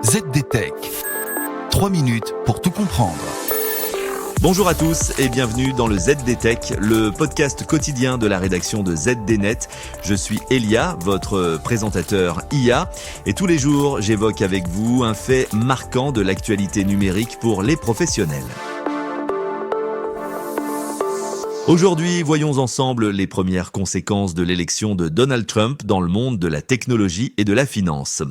ZDTech. 3 minutes pour tout comprendre. Bonjour à tous et bienvenue dans le ZDTech, le podcast quotidien de la rédaction de ZDNet. Je suis Elia, votre présentateur IA, et tous les jours j'évoque avec vous un fait marquant de l'actualité numérique pour les professionnels. Aujourd'hui, voyons ensemble les premières conséquences de l'élection de Donald Trump dans le monde de la technologie et de la finance.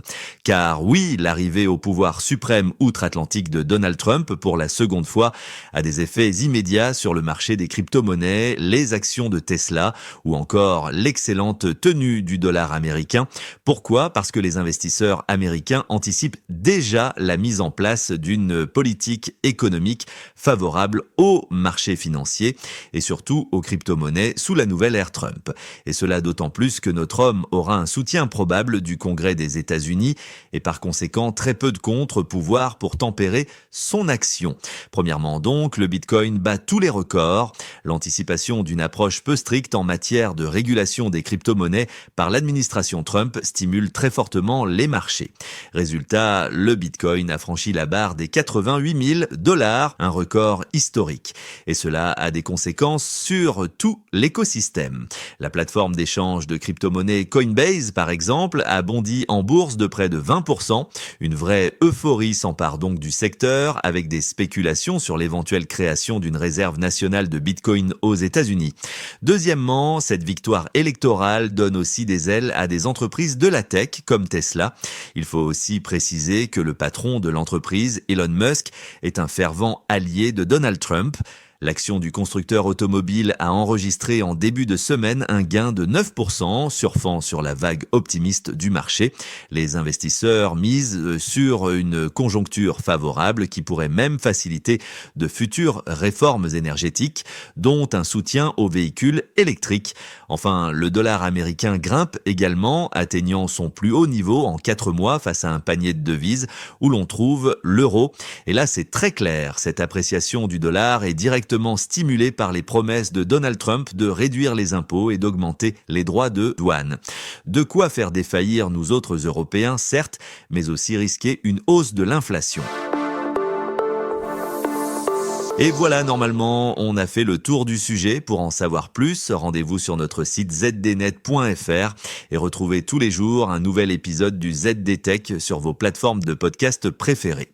Car oui, l'arrivée au pouvoir suprême outre-Atlantique de Donald Trump pour la seconde fois a des effets immédiats sur le marché des crypto-monnaies, les actions de Tesla ou encore l'excellente tenue du dollar américain. Pourquoi ? Parce que les investisseurs américains anticipent déjà la mise en place d'une politique économique favorable aux marchés financiers et surtout aux crypto-monnaies sous la nouvelle ère Trump. Et cela d'autant plus que notre homme aura un soutien probable du Congrès des États-Unis et par conséquent très peu de contre-pouvoirs pour tempérer son action. Premièrement donc, le Bitcoin bat tous les records. L'anticipation d'une approche peu stricte en matière de régulation des crypto-monnaies par l'administration Trump stimule très fortement les marchés. Résultat, le Bitcoin a franchi la barre des 88 000 $, un record historique. Et cela a des conséquences sur tout l'écosystème. La plateforme d'échange de crypto-monnaies Coinbase, par exemple, a bondi en bourse de près de 20%. Une vraie euphorie s'empare donc du secteur, avec des spéculations sur l'éventuelle création d'une réserve nationale de Bitcoin aux États-Unis. Deuxièmement, cette victoire électorale donne aussi des ailes à des entreprises de la tech, comme Tesla. Il faut aussi préciser que le patron de l'entreprise, Elon Musk, est un fervent allié de Donald Trump. L'action du constructeur automobile a enregistré en début de semaine un gain de 9%, surfant sur la vague optimiste du marché. Les investisseurs misent sur une conjoncture favorable qui pourrait même faciliter de futures réformes énergétiques, dont un soutien aux véhicules électriques. Enfin, le dollar américain grimpe également, atteignant son plus haut niveau en 4 mois face à un panier de devises où l'on trouve l'euro. Et là, c'est très clair, cette appréciation du dollar est directement stimulée par les promesses de Donald Trump de réduire les impôts et d'augmenter les droits de douane. De quoi faire défaillir nous autres Européens, certes, mais aussi risquer une hausse de l'inflation. Et voilà, normalement, on a fait le tour du sujet. Pour en savoir plus, rendez-vous sur notre site zdnet.fr et retrouvez tous les jours un nouvel épisode du ZDTech sur vos plateformes de podcast préférées.